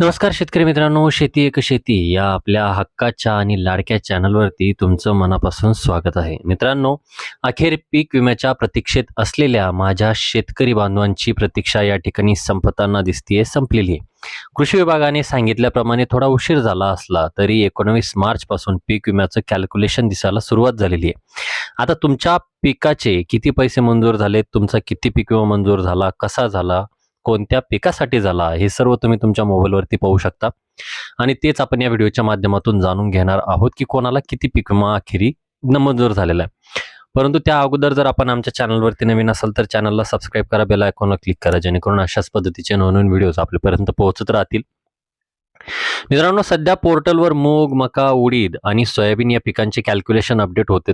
नमस्कार शेतकरी मित्रांनो, शेती एक शेती या आपल्या हक्काच्या आणि लाडक्या चॅनलवरती तुमचं मनापासून स्वागत आहे. मित्रांनो, अखेर पीक विम्याच्या प्रतीक्षेत असलेल्या माझ्या शेतकरी बांधवांची प्रतीक्षा या ठिकाणी संपताना दिसतीये, संपलेली आहे. कृषी विभागाने सांगितल्याप्रमाणे थोडा उशीर झाला असला तरी 19 मार्च पासून पीक विम्याचं कॅल्क्युलेशन दिसायला सुरुवात झालेली आहे. आता तुमच्या पिकाचे किती पैसे मंजूर झालेत, तुमचा किती पीक विमा मंजूर झाला, कसा झाला, कोणत्या पिकासाठी झाला, हे सर्व तुम्ही तुमच्या मोबाईलवरती पाहू शकता. आणि तेच आपण या व्हिडिओच्या माध्यमातून जाणून घेणार आहोत की कोणाला किती पीक विमा अखेरी मंजूर झालेला आहे. परंतु त्या अगोदर जर आपण आमच्या चॅनलवरती नवीन असाल तर चॅनलला सबस्क्राईब करा, बेल आयकॉनला क्लिक करा, जेणेकरून अशाच पद्धतीचे नवनवीन व्हिडिओज आपल्यापर्यंत पोहोचत राहतील. मित्रांनो, सध्या पोर्टलवर मूग, मका, उडीद आणि सोयाबीन या पिकांचे कॅल्क्युलेशन अपडेट होते.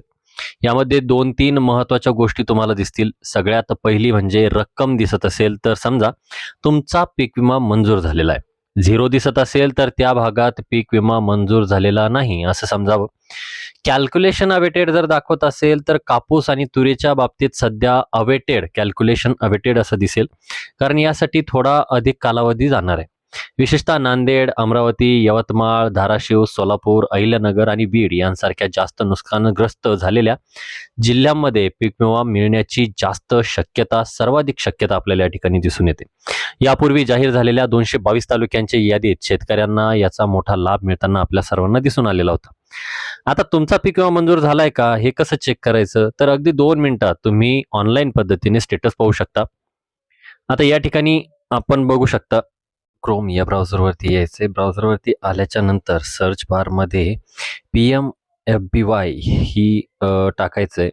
यामध्ये 2-3 महत्त्वाच्या गोष्टी तुम्हाला दिसतील. सगळ्यात पहिली म्हणजे रक्कम दिसत असेल तर समजा तुमचा पीक विमा मंजूर झालेला आहे. 0 दिसत असेल तर त्या भागात पीक विमा मंजूर झालेला नाही असं समजावं. कॅल्क्युलेशन अवेटेड जर दाखवत असेल तर कापूस आणि तुरीच्या बाबतीत सध्या अवेटेड, कॅल्क्युलेशन अवेटेड असं दिसेल, कारण यासाठी थोडा अधिक कालावधी जाणार आहे. विशेषतः नांदेड, अमरावती, यवतमाळ, धाराशिव, सोलापूर, अहिल्यानगर आणि बीड यांसारख्या जास्त नुकसानग्रस्त झालेल्या जिल्ह्यांमध्ये पीक विमा मिळण्याची सर्वाधिक शक्यता आपल्याला या ठिकाणी दिसून येते. यापूर्वी जाहीर झालेल्या 222 तालुक्यांच्या यादीत शेतकऱ्यांना याचा मोठा लाभ मिळताना आपल्या सर्वांना दिसून आलेला होता. आता तुमचा पीक विमा मंजूर झालाय का हे कसं चेक करायचं, तर अगदी 2 मिनिटात तुम्ही ऑनलाईन पद्धतीने स्टेटस पाहू शकता. आता या ठिकाणी आपण बघू शकता, क्रोम या ब्राउझरवरती यायचे. ब्राउझरवरती आल्याच्या नंतर सर्च बारमध्ये PMFBY ही टाकायचंय.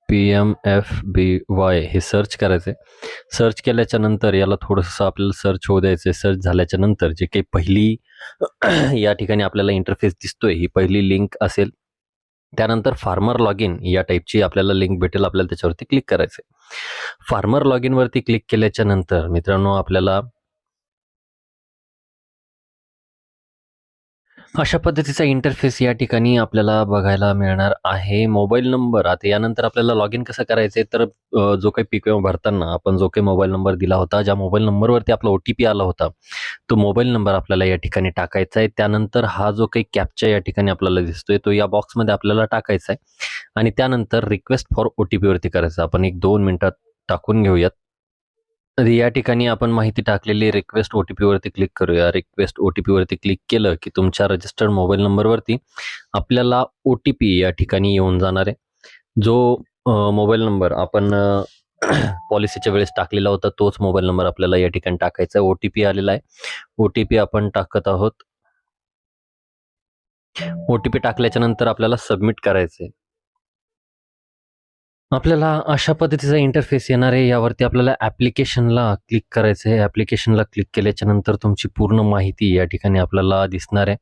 PMFBY हे सर्च करायचंय. सर्च केल्याच्या नंतर याला थोडंसं आपल्याला सर्च होऊ द्यायचंय. सर्च झाल्याच्या नंतर जे काही पहिली या ठिकाणी आपल्याला इंटरफेस दिसतोय, ही पहिली लिंक असेल. त्यानंतर फार्मर लॉग इन या टाईपची आपल्याला लिंक भेटेल, आपल्याला त्याच्यावरती क्लिक करायचंय. फार्मर लॉग इन वरती क्लिक केल्याच्या नंतर मित्रांनो आपल्याला अशा पद्धतीचा इंटरफेस या ठिकाणी आपल्याला बघायला मिळणार आहे. मोबाईल नंबर, आता यानंतर आपल्याला लॉग इन कसं करायचंय, तर जो काही पीक विमा भरताना आपण जो काही मोबाईल नंबर दिला होता, ज्या मोबाईल नंबरवरती आपला OTP आला होता, तो मोबाईल नंबर आपल्याला या ठिकाणी टाकायचा आहे. त्यानंतर हा जो काही कॅप्चा या ठिकाणी आपल्याला दिसतोय तो या बॉक्समध्ये आपल्याला टाकायचा आहे आणि त्यानंतर रिक्वेस्ट फॉर OTP वरती करायचं. आपण 1-2 मिनिटात टाकून घेऊयात. या ठिकाणी आपण माहिती टाकलेली रिक्वेस्ट OTP वरती क्लिक करूया. रिक्वेस्ट OTP वरती क्लिक केलं की तुमच्या रजिस्टर्ड मोबाईल नंबरवरती आपल्याला OTP या ठिकाणी येऊन जाणार आहे. जो मोबाईल नंबर आपण पॉलिसीच्या वेळेस टाकलेला होता तोच मोबाईल नंबर आपल्याला या ठिकाणी टाकायचा आहे. OTP आलेला आहे. OTP आपण टाकत आहोत. OTP टाकल्याच्या नंतर आपल्याला सबमिट करायचं आहे. आपल्याला अशा पद्धतीचा इंटरफेस येणार आहे. यावरती आपल्याला ॲप्लिकेशनला क्लिक करायचं आहे. ॲप्लिकेशनला क्लिक केल्याच्या नंतर तुमची पूर्ण माहिती या ठिकाणी आपल्याला दिसणार आहे.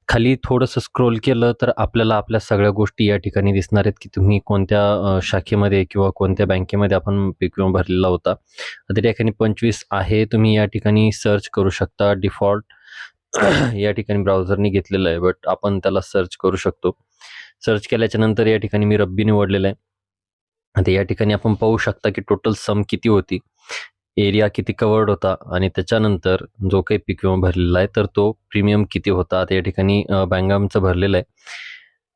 खाली थोडंसं स्क्रोल केलं तर आपल्याला आपल्या सगळ्या गोष्टी या ठिकाणी दिसणार आहेत की तुम्ही कोणत्या शाखेमध्ये किंवा कोणत्या बँकेमध्ये आपण पीक विमा भरलेला होता. त्या ठिकाणी 25 आहे. तुम्ही या ठिकाणी सर्च करू शकता. डिफॉल्ट या ठिकाणी ब्राउझरनी घेतलेलं आहे, बट आपण त्याला सर्च करू शकतो. सर्च केल्याच्या नंतर या ठिकाणी मी रब्बी निवडलेलं आहे. आता या ठिकाणी आपण पाहू शकता की टोटल सम किती होती, एरिया किती कवर्ड होता आणि त्याच्यानंतर जो काही पीक विमा भरलेला आहे तर तो प्रीमियम किती होता. आता या ठिकाणी बँगामचं भरलेलं आहे.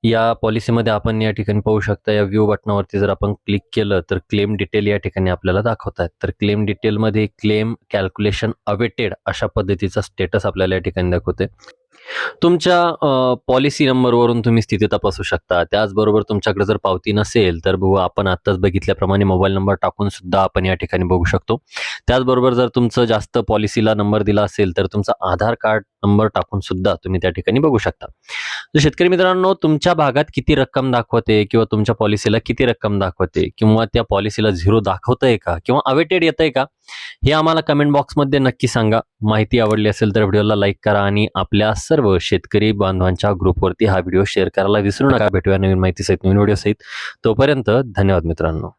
या पॉलिसीमध्ये आपण या ठिकाणी पाहू शकता, या व्ह्यू बटनावरती जर आपण क्लिक केलं तर क्लेम डिटेल या ठिकाणी आपल्याला दाखवतात. तर क्लेम डिटेलमध्ये क्लेम कॅल्क्युलेशन अवेटेड अशा पद्धतीचा स्टेटस आपल्याला या ठिकाणी दाखवते. तुमच्या पॉलिसी नंबरवरून तुम्ही स्थिती तपासू शकता. त्याचबरोबर तुमच्याकडे जर पावती नसेल तर आपण आत्ताच बघितल्याप्रमाणे मोबाईल नंबर टाकून सुद्धा आपण या ठिकाणी बघू शकतो. त्याचबरोबर जर तुमचं जास्त पॉलिसीला नंबर दिला असेल तर तुमचा आधार कार्ड नंबर टाकून सुद्धा तुम्ही त्या ठिकाणी बघू शकता. तर शेतकरी मित्रांनो, तुमच्या भागात किती रक्कम दाखवते किंवा तुमच्या पॉलिसीला किती रक्कम दाखवते किंवा त्या पॉलिसीला 0 दाखवतंय का किंवा अवेटेड येतंय का, हे आम्हाला कमेंट बॉक्समध्ये नक्की सांगा. माहिती आवडली असेल तर व्हिडिओला लाईक करा आणि आपल्या सर्व शेतकरी बांधवांच्या ग्रुपवरती हा व्हिडिओ शेअर करायला विसरू नका. भेटूया नवीन माहिती सहित, नवीन व्हिडिओ सहित. तोपर्यंत धन्यवाद मित्रांनो.